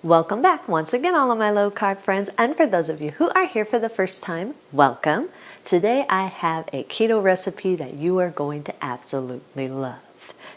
Welcome back once again, all of my low carb friends, and for those of you who are here for the first time, welcome. Today I have a keto recipe that you are going to absolutely love.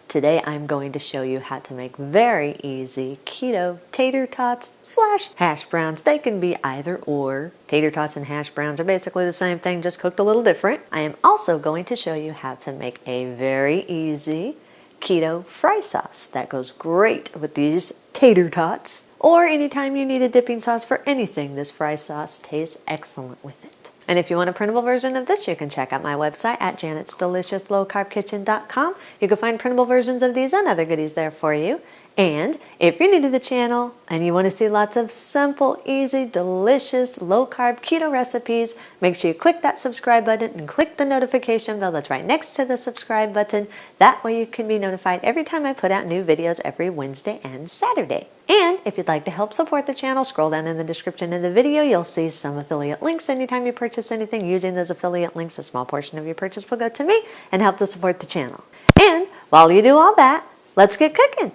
Today I'm going to show you how to make very easy keto tater tots / hash browns. They can be either or. Tater tots and hash browns are basically the same thing, just cooked a little different. I am also going to show you how to make a very easy keto fry sauce that goes great with these tater tots. Or anytime you need a dipping sauce for anything, this fry sauce tastes excellent with it. And if you want a printable version of this, you can check out my website at janetsdeliciouslowcarbkitchen.com. You can find printable versions of these and other goodies there for you. And if you're new to the channel and you want to see lots of simple, easy, delicious, low-carb keto recipes, make sure you click that subscribe button and click the notification bell that's right next to the subscribe button. That way you can be notified every time I put out new videos every Wednesday and Saturday. And if you'd like to help support the channel, scroll down in the description of the video. You'll see some affiliate links. Anytime you purchase anything using those affiliate links, a small portion of your purchase will go to me and help to support the channel. And while you do all that, let's get cooking.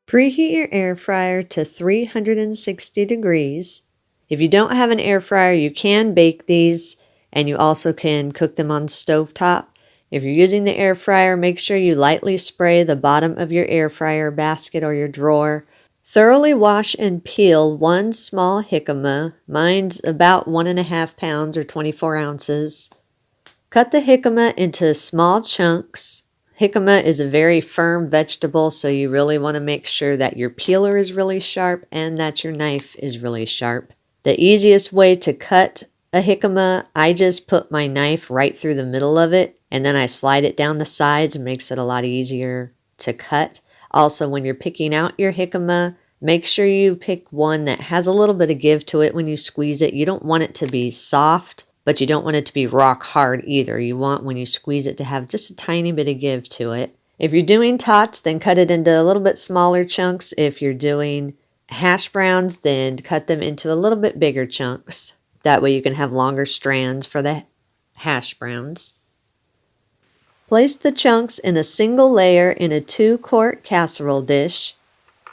Preheat your air fryer to 360 degrees. If you don't have an air fryer, you can bake these, and you also can cook them on stovetop. If you're using the air fryer, make sure you lightly spray the bottom of your air fryer basket or your drawer. Thoroughly wash and peel one small jicama. Mine's about 1.5 pounds or 24 ounces. Cut the jicama into small chunks. Jicama is a very firm vegetable, so you really want to make sure that your peeler is really sharp and that your knife is really sharp. The easiest way to cut a jicama, I just put my knife right through the middle of it, and then I slide it down the sides. It makes it a lot easier to cut. Also, when you're picking out your jicama, make sure you pick one that has a little bit of give to it when you squeeze it. You don't want it to be soft, but you don't want it to be rock hard either. You want, when you squeeze it, to have just a tiny bit of give to it. If you're doing tots, then cut it into a little bit smaller chunks. If you're doing hash browns, then cut them into a little bit bigger chunks. That way you can have longer strands for the hash browns. Place the chunks in a single layer in a 2-quart casserole dish.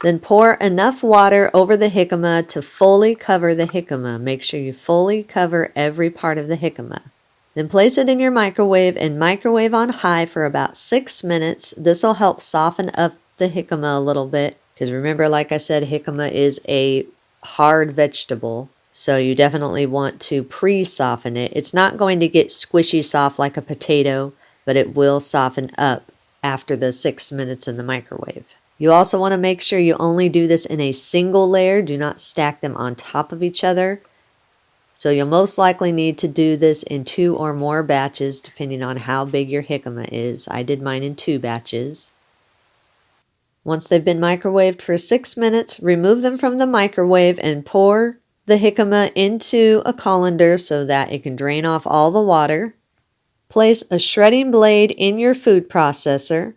Then pour enough water over the jicama to fully cover the jicama. Make sure you fully cover every part of the jicama. Then place it in your microwave and microwave on high for about 6 minutes. This will help soften up the jicama a little bit. Because remember, like I said, jicama is a hard vegetable. So you definitely want to pre-soften it. It's not going to get squishy soft like a potato, but it will soften up after the 6 minutes in the microwave. You also want to make sure you only do this in a single layer. Do not stack them on top of each other. So you'll most likely need to do this in 2 or more batches, depending on how big your jicama is. I did mine in 2 batches. Once they've been microwaved for 6 minutes, remove them from the microwave and pour the jicama into a colander so that it can drain off all the water. Place a shredding blade in your food processor.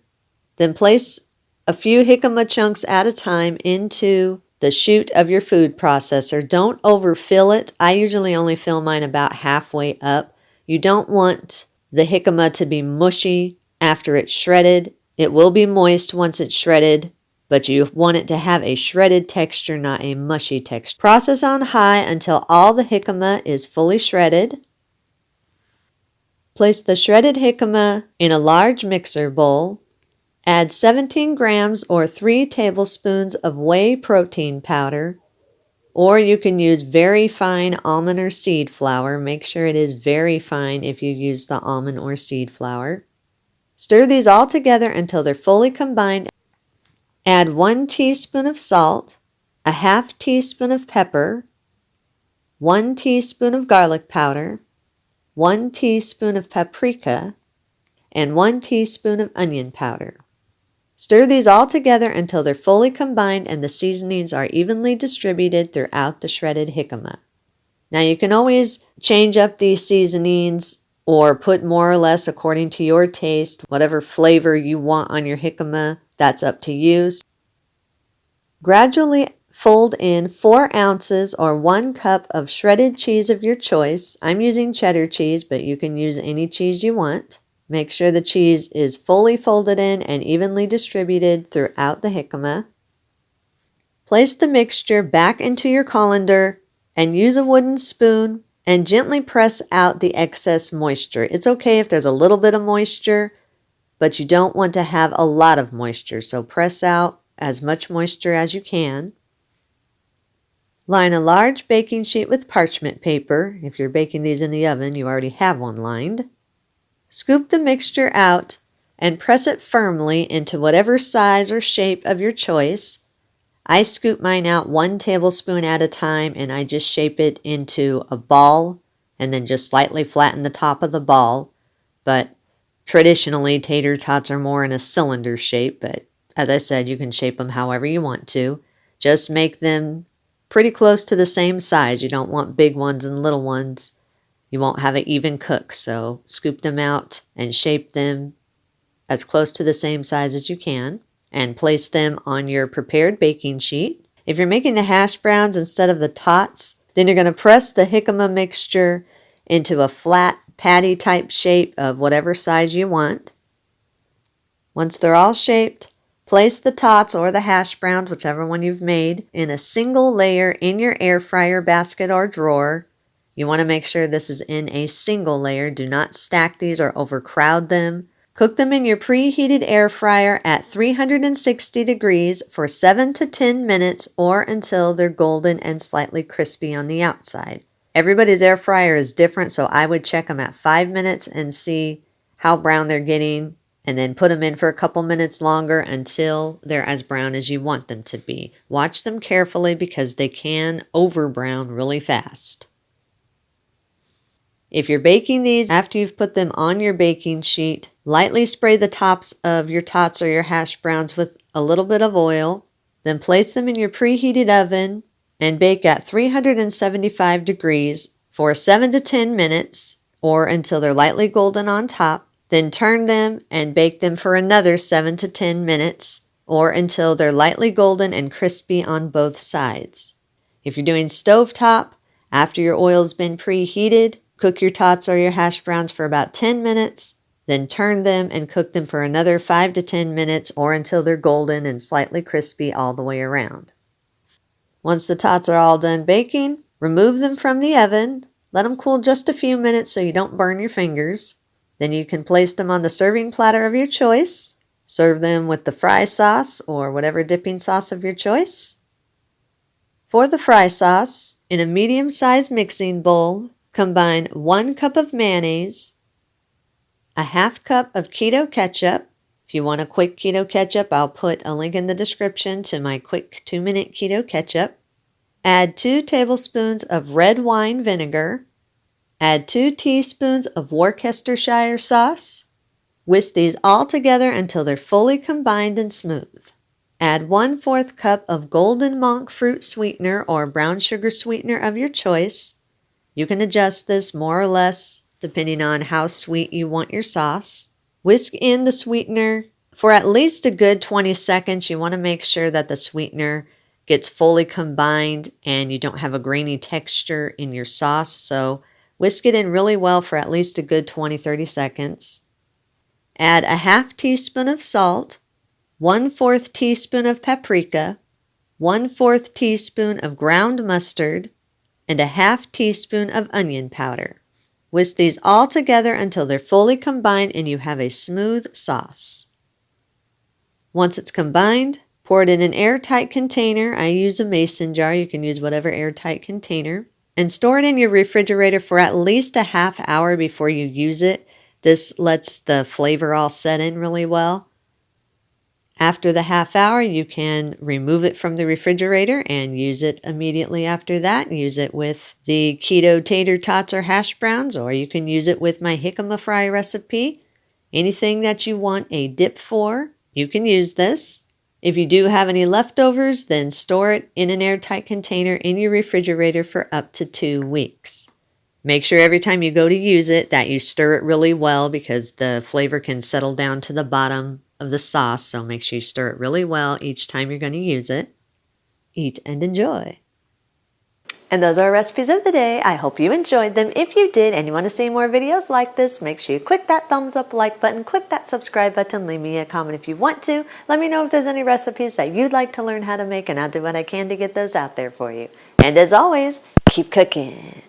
Then place a few jicama chunks at a time into the chute of your food processor. Don't overfill it. I usually only fill mine about halfway up. You don't want the jicama to be mushy after it's shredded. It will be moist once it's shredded, but you want it to have a shredded texture, not a mushy texture. Process on high until all the jicama is fully shredded. Place the shredded jicama in a large mixer bowl. Add 17 grams or 3 tablespoons of whey protein powder, or you can use very fine almond or seed flour. Make sure it is very fine if you use the almond or seed flour. Stir these all together until they're fully combined. Add 1 teaspoon of salt, a half teaspoon of pepper, 1 teaspoon of garlic powder, 1 teaspoon of paprika, and 1 teaspoon of onion powder. Stir these all together until they're fully combined and the seasonings are evenly distributed throughout the shredded jicama. Now you can always change up these seasonings or put more or less according to your taste. Whatever flavor you want on your jicama, that's up to you. Gradually fold in 4 ounces or 1 cup of shredded cheese of your choice. I'm using cheddar cheese, but you can use any cheese you want. Make sure the cheese is fully folded in and evenly distributed throughout the jicama. Place the mixture back into your colander and use a wooden spoon and gently press out the excess moisture. It's okay if there's a little bit of moisture, but you don't want to have a lot of moisture, so press out as much moisture as you can. Line a large baking sheet with parchment paper. If you're baking these in the oven, you already have one lined. Scoop the mixture out and press it firmly into whatever size or shape of your choice. I scoop mine out 1 tablespoon at a time, and I just shape it into a ball and then just slightly flatten the top of the ball. But traditionally, tater tots are more in a cylinder shape, but as I said, you can shape them however you want to. Just make them pretty close to the same size. You don't want big ones and little ones. You won't have an even cook, so scoop them out and shape them as close to the same size as you can and place them on your prepared baking sheet. If you're making the hash browns instead of the tots, then you're going to press the jicama mixture into a flat patty type shape of whatever size you want. Once they're all shaped, place the tots or the hash browns, whichever one you've made, in a single layer in your air fryer basket or drawer. You want to make sure this is in a single layer. Do not stack these or overcrowd them. Cook them in your preheated air fryer at 360 degrees for 7 to 10 minutes or until they're golden and slightly crispy on the outside. Everybody's air fryer is different, so I would check them at 5 minutes and see how brown they're getting, and then put them in for a couple minutes longer until they're as brown as you want them to be. Watch them carefully because they can over brown really fast. If you're baking these after you've put them on your baking sheet, lightly spray the tops of your tots or your hash browns with a little bit of oil, then place them in your preheated oven and bake at 375 degrees for 7 to 10 minutes or until they're lightly golden on top. Then turn them and bake them for another 7 to 10 minutes or until they're lightly golden and crispy on both sides. If you're doing stovetop, after your oil's been preheated, cook your tots or your hash browns for about 10 minutes, then turn them and cook them for another 5 to 10 minutes or until they're golden and slightly crispy all the way around. Once the tots are all done baking, remove them from the oven. Let them cool just a few minutes so you don't burn your fingers. Then you can place them on the serving platter of your choice. Serve them with the fry sauce or whatever dipping sauce of your choice. For the fry sauce, in a medium-sized mixing bowl, combine 1 cup of mayonnaise, a half cup of keto ketchup. If you want a quick keto ketchup, I'll put a link in the description to my quick 2-minute keto ketchup. Add 2 tablespoons of red wine vinegar. Add 2 teaspoons of Worcestershire sauce. Whisk these all together until they're fully combined and smooth. Add 1/4 cup of golden monk fruit sweetener or brown sugar sweetener of your choice. You can adjust this more or less depending on how sweet you want your sauce. Whisk in the sweetener for at least a good 20 seconds. You want to make sure that the sweetener gets fully combined and you don't have a grainy texture in your sauce. So whisk it in really well for at least a good 20-30 seconds. Add a half teaspoon of salt, 1/4 teaspoon of paprika, 1/4 teaspoon of ground mustard, and a half teaspoon of onion powder. Whisk these all together until they're fully combined and you have a smooth sauce. Once it's combined, pour it in an airtight container. I use a mason jar. You can use whatever airtight container. And store it in your refrigerator for at least a half hour before you use it. This lets the flavor all set in really well. After the half hour, you can remove it from the refrigerator and use it immediately after that. Use it with the keto tater tots or hash browns, or you can use it with my jicama fry recipe. Anything that you want a dip for, you can use this. If you do have any leftovers, then store it in an airtight container in your refrigerator for up to 2 weeks. Make sure every time you go to use it that you stir it really well because the flavor can settle down to the bottom of the sauce, so make sure you stir it really well each time you're going to use it. Eat and enjoy. And those are our recipes of the day. I hope you enjoyed them. If you did and you want to see more videos like this, make sure you click that thumbs up like button, click that subscribe button, leave me a comment if you want to. Let me know if there's any recipes that you'd like to learn how to make, and I'll do what I can to get those out there for you. And as always, keep cooking.